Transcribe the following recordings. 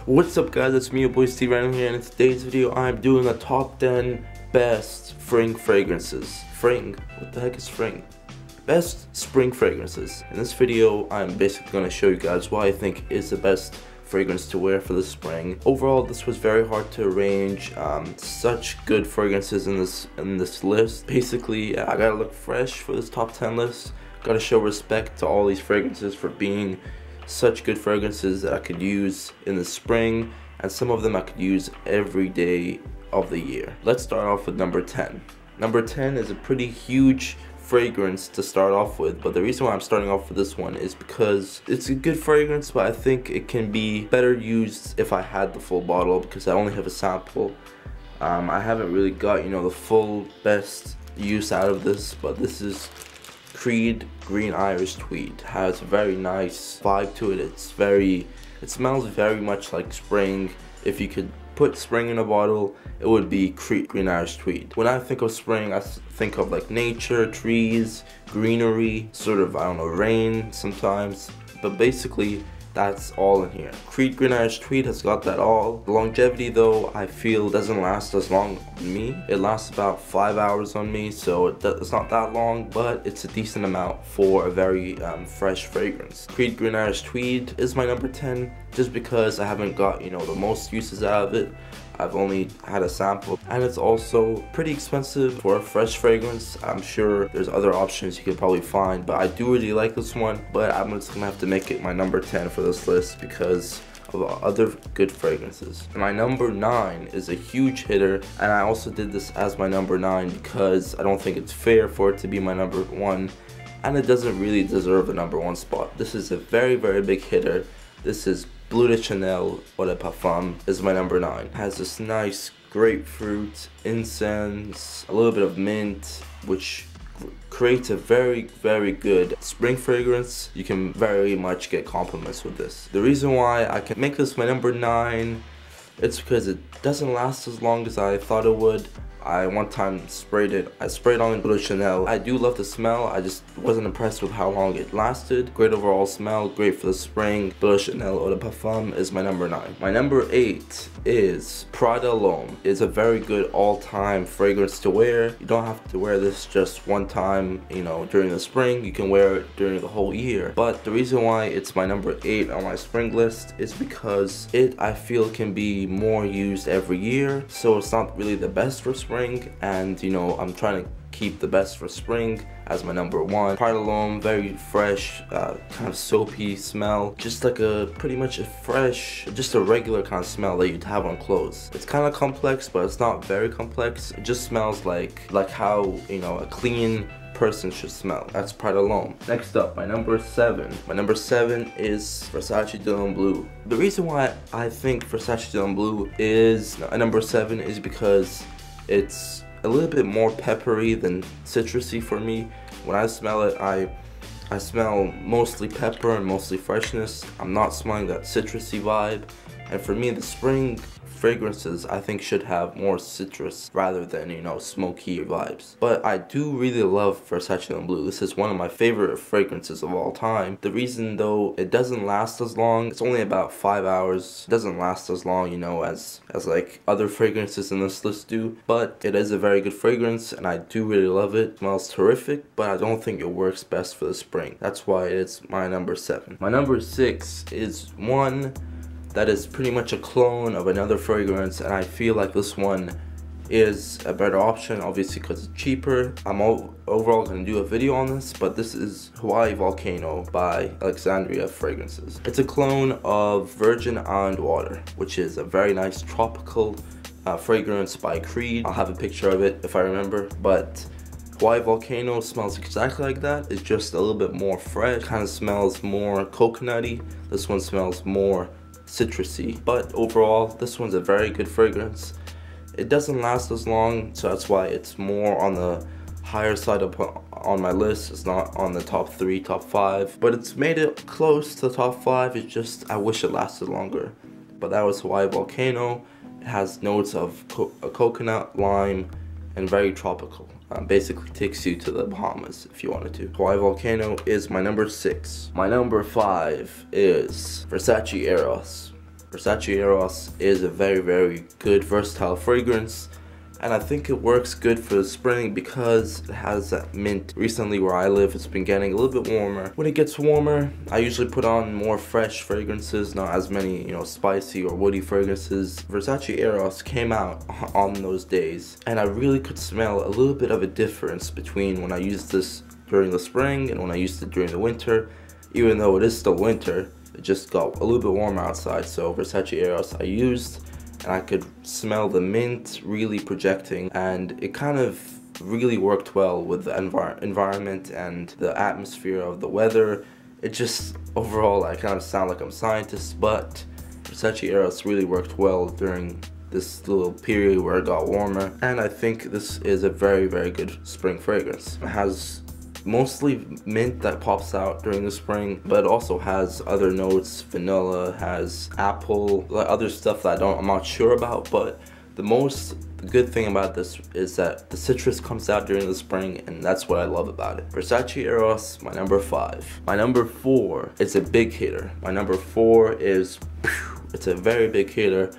What's up guys, it's me your boy SteveRandom here, and in today's video I'm doing a top 10 best spring fragrances. What the heck is spring? Best spring fragrances. In this video I'm basically going to show you guys what I think is the best fragrance to wear for the spring. Overall, this was very hard to arrange. Such good fragrances in this list. Basically, I gotta look fresh for this top 10 list. Gotta show respect to all these fragrances for being such good fragrances that I could use in the spring, and some of them I could use every day of the year. Let's start off with number 10. Number 10 is a pretty huge fragrance to start off with, but the reason why I'm starting off with this one is because it's a good fragrance, but I think it can be better used if I had the full bottle, because I only have a sample. I haven't really got, the full best use out of this, but this is Creed Green Irish Tweed. Has a very nice vibe to it. It smells very much like spring. If you could put spring in a bottle, it would be Creed Green Irish Tweed. When I think of spring, I think of like nature, trees, greenery, sort of, I don't know, rain sometimes, but basically that's all in here. Creed Green Irish Tweed has got that all. The longevity though, I feel doesn't last as long on me. It lasts about 5 hours on me, so it's not that long, but it's a decent amount for a very fresh fragrance. Creed Green Irish Tweed is my number 10, just because I haven't got, the most uses out of it. I've only had a sample, and it's also pretty expensive for a fresh fragrance. I'm sure there's other options you could probably find, but I do really like this one. But I'm just gonna have to make it my number 10 for this list because of other good fragrances. My number 9 is a huge hitter, and I also did this as my number 9 because I don't think it's fair for it to be my number 1, and it doesn't really deserve a number 1 spot. This is a very, very big hitter. This is Bleu de Chanel Eau de Parfum is my number 9. It has this nice grapefruit, incense, a little bit of mint, which creates a very, very good spring fragrance. You can very much get compliments with this. The reason why I can make this my number 9, it's because it doesn't last as long as I thought it would. I one time sprayed on Bleu de Chanel. I do love the smell, I just wasn't impressed with how long it lasted. Great overall smell, great for the spring. Bleu de Chanel Eau de Parfum is my number 9. My number 8 is Prada L'Homme. It's a very good all-time fragrance to wear. You don't have to wear this just one time, during the spring. You can wear it during the whole year. But the reason why it's my number 8 on my spring list is because I feel can be more used every year. So it's not really the best for spring, and I'm trying to keep the best for spring as my number 1. Prada L'Homme, very fresh, kind of soapy smell, just like pretty much a fresh, just a regular kind of smell that you'd have on clothes. It's kind of complex, but it's not very complex. It just smells like how a clean person should smell. That's Prada L'Homme. Next up, my number 7. My number 7 is Versace de L'Homme Bleu. The reason why I think Versace de L'Homme Bleu is a number 7 is because it's a little bit more peppery than citrusy for me. When I smell it, I smell mostly pepper and mostly freshness. I'm not smelling that citrusy vibe. And for me, the spring fragrances I think should have more citrus rather than smoky vibes. But I do really love Versace de L'Homme Bleu. This is one of my favorite fragrances of all time. The reason though it doesn't last as long, it's only about 5 hours. It doesn't last as long as like other fragrances in this list do, but it is a very good fragrance and I do really love it. It smells terrific, but I don't think it works best for the spring. That's why it's my number 7. My number 6 is one that is pretty much a clone of another fragrance, and I feel like this one is a better option, obviously because it's cheaper. I'm overall going to do a video on this, but this is Hawaii Volcano by Alexandria Fragrances. It's a clone of Virgin Island Water, which is a very nice tropical fragrance by Creed. I'll have a picture of it if I remember, but Hawaii Volcano smells exactly like that. It's just a little bit more fresh, kind of smells more coconutty. This one smells more citrusy, but overall this one's a very good fragrance. It doesn't last as long, so that's why it's more on the higher side on my list. It's not on the top 3, top 5, but it's made it close to the top 5. It's just I wish it lasted longer. But that was Hawaii Volcano. It has notes of coconut, lime, and very tropical. Basically takes you to the Bahamas if you wanted to. Hawaii Volcano is my number 6. My number 5 is Versace Eros. Versace Eros is a very good versatile fragrance, and I think it works good for the spring because it has that mint. Recently where I live, it's been getting a little bit warmer. When it gets warmer, I usually put on more fresh fragrances, not as many, you know, spicy or woody fragrances. Versace Eros came out on those days, and I really could smell a little bit of a difference between when I used this during the spring and when I used it during the winter. Even though it is still winter, it just got a little bit warmer outside. So Versace Eros I used, and I could smell the mint really projecting, and it kind of really worked well with the environment and the atmosphere of the weather. It just, overall, I kind of sound like I'm a scientist, but Versace Eros really worked well during this little period where it got warmer, and I think this is a very good spring fragrance. It has mostly mint that pops out during the spring, but it also has other notes. Vanilla, has apple, other stuff that I'm not sure about, but the good thing about this is that the citrus comes out during the spring, and that's what I love about it. Versace Eros, my number 5. My number 4 is a big hitter. My number 4 is, it's a very big hitter,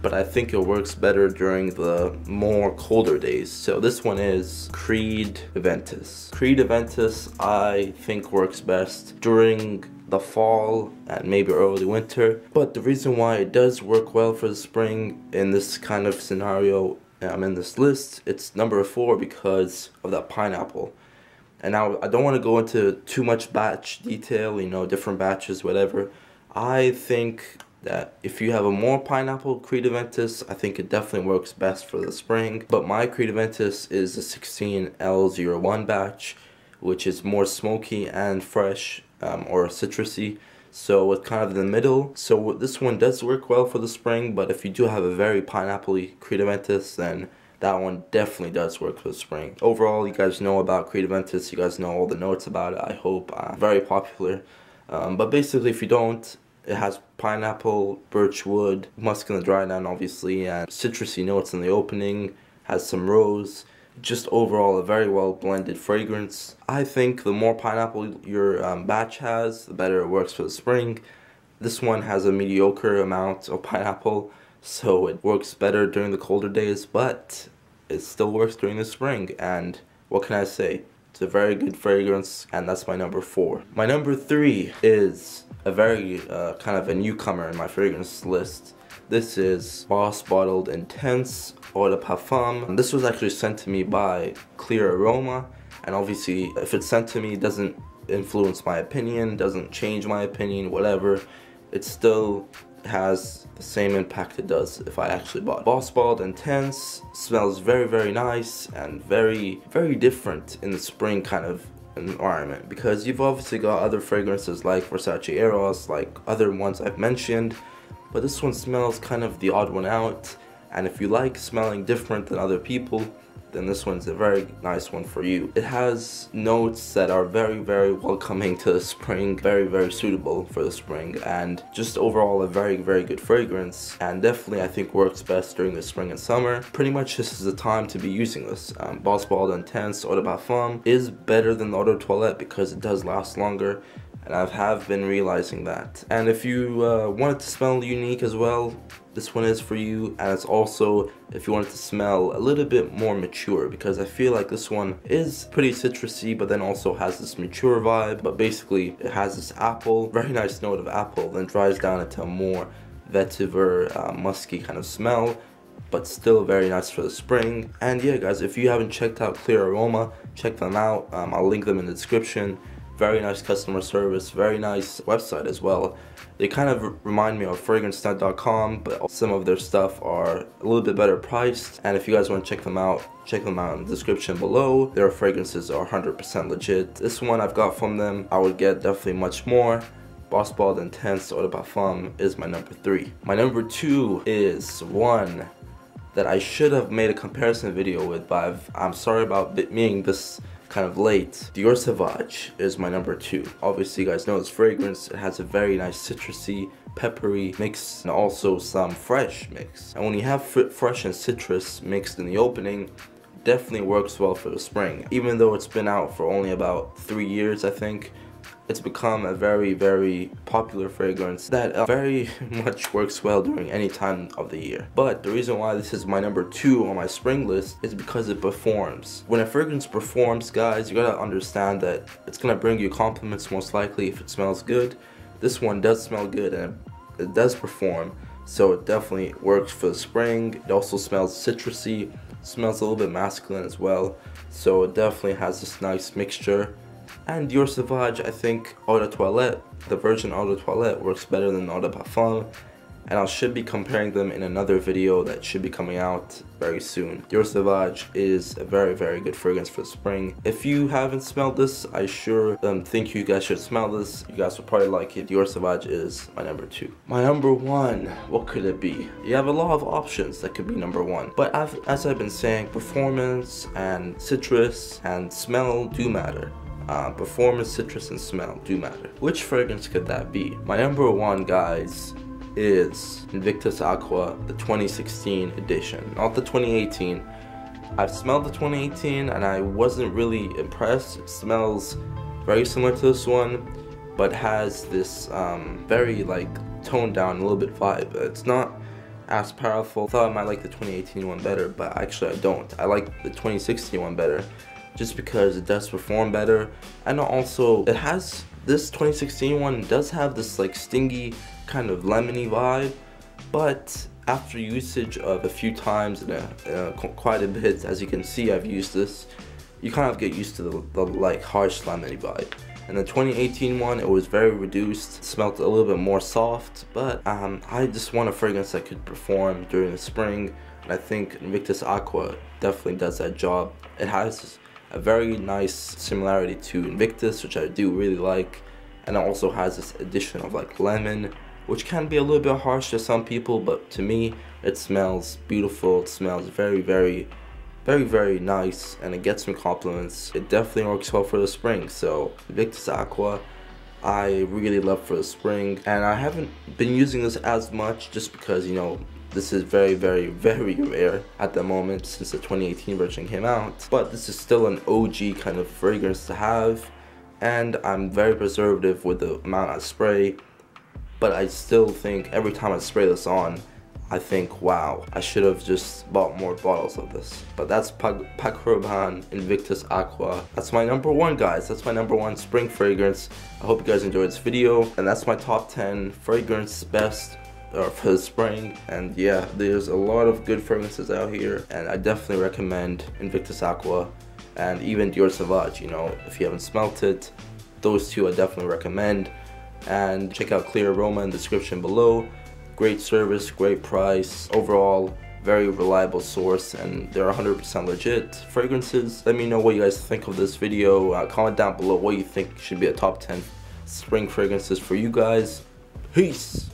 but I think it works better during the more colder days. So this one is Creed Invictus. Creed Invictus I think works best during the fall and maybe early winter, but the reason why it does work well for the spring in this kind of scenario, I'm in this list, it's number 4 because of that pineapple. And now I don't want to go into too much batch detail, you know, different batches, whatever. I think that if you have a more pineapple Creed Invictus, I think it definitely works best for the spring. But my Creed Invictus is a 16L01 batch, which is more smoky and fresh, or citrusy, so it's kind of in the middle. So this one does work well for the spring, but if you do have a very pineapple-y Creed Invictus, then that one definitely does work for the spring. Overall, you guys know about Creed Invictus, you guys know all the notes about it, I hope. Very popular. But basically, if you don't, it has pineapple, birchwood, musk in the dry down obviously, and citrusy notes in the opening, has some rose. Just overall a very well blended fragrance. I think the more pineapple your batch has, the better it works for the spring. This one has a mediocre amount of pineapple, so it works better during the colder days, but it still works during the spring, and what can I say? It's a very good fragrance, and that's my number 4. My number 3 is a very kind of a newcomer in my fragrance list. This is Boss Bottled Intense Eau de Parfum. And this was actually sent to me by Clear Aroma, and obviously if it's sent to me, it doesn't influence my opinion, doesn't change my opinion, whatever. It still has the same impact it does if I actually bought it. Boss Bottled Intense smells very nice and very different in the spring kind of environment, because you've obviously got other fragrances like Versace Eros, like other ones I've mentioned, but this one smells kind of the odd one out, and if you like smelling different than other people, then this one's a very nice one for you. It has notes that are very welcoming to the spring, very suitable for the spring, and just overall a very good fragrance, and definitely I think works best during the spring and summer. Pretty much this is the time to be using this. Boss Bottled Intense Eau de Parfum is better than the Eau de Toilette because it does last longer, and I have been realizing that. And if you want it to smell unique as well, this one is for you. And it's also if you want it to smell a little bit more mature, because I feel like this one is pretty citrusy but then also has this mature vibe. But basically it has this apple, very nice note of apple, then dries down into a more vetiver, musky kind of smell, but still very nice for the spring. And yeah guys, if you haven't checked out Clear Aroma, check them out. I'll link them in the description. Very nice customer service, very nice website as well. They kind of remind me of FragranceNet.com, but some of their stuff are a little bit better priced. And if you guys want to check them out in the description below. Their fragrances are 100% legit. This one I've got from them, I would get definitely much more. Boss Bottled Intense Eau de Parfum is my number 3. My number 2 is one that I should have made a comparison video with, but I'm sorry about being this kind of late. Dior Sauvage is my number 2. Obviously you guys know this fragrance. It has a very nice citrusy, peppery mix and also some fresh mix. And when you have fresh and citrus mixed in the opening, it definitely works well for the spring. Even though it's been out for only about 3 years, I think, it's become a very popular fragrance that very much works well during any time of the year. But the reason why this is my number 2 on my spring list is because it performs. When a fragrance performs, guys, you gotta understand that it's gonna bring you compliments most likely if it smells good. This one does smell good and it does perform, so it definitely works for the spring. It also smells citrusy, smells a little bit masculine as well, so it definitely has this nice mixture. And Dior Sauvage, I think Eau de Toilette, the Virgin Eau de Toilette, works better than Eau de Parfum, and I should be comparing them in another video that should be coming out very soon. Dior Sauvage is a very good fragrance for spring. If you haven't smelled this, I sure think you guys should smell this. You guys will probably like it. Dior Sauvage is my number 2. My number 1, what could it be? You have a lot of options that could be number 1, but as I've been saying, performance and citrus and smell do matter. Performance, citrus, and smell do matter. Which fragrance could that be? My number 1, guys, is Invictus Aqua, the 2016 edition, not the 2018. I've smelled the 2018 and I wasn't really impressed. It smells very similar to this one, but has this very like toned down a little bit vibe. It's not as powerful. I thought I might like the 2018 one better, but actually I don't. I like the 2016 one better just because it does perform better, and also it has, this 2016 one does have this like stingy kind of lemony vibe, but after usage of a few times and quite a bit, as you can see I've used this, you kind of get used to the like harsh lemony vibe. And the 2018 one, it was very reduced, smelled a little bit more soft, but I just want a fragrance that could perform during the spring, and I think Invictus Aqua definitely does that job. It has a very nice similarity to Invictus, which I do really like, and it also has this addition of like lemon, which can be a little bit harsh to some people, but to me it smells beautiful. It smells very nice, and it gets me compliments. It definitely works well for the spring. So Invictus Aqua, I really love for the spring, and I haven't been using this as much just because, you know, this is very rare at the moment since the 2018 version came out, but this is still an OG kind of fragrance to have, and I'm very preservative with the amount I spray. But I still think every time I spray this on, I think, wow, I should have just bought more bottles of this. But that's Paco Rabanne Invictus Aqua. That's my number 1, guys. That's my number 1 spring fragrance. I hope you guys enjoyed this video, and that's my top 10 fragrance best for the spring. And yeah, there's a lot of good fragrances out here, and I definitely recommend Invictus Aqua and even Dior Sauvage. You know, if you haven't smelt it, those two I definitely recommend. And check out Clear Aroma in the description below. Great service, great price, overall very reliable source, and they're 100% legit fragrances. Let me know what you guys think of this video. Comment down below what you think should be a top 10 spring fragrances for you guys. Peace!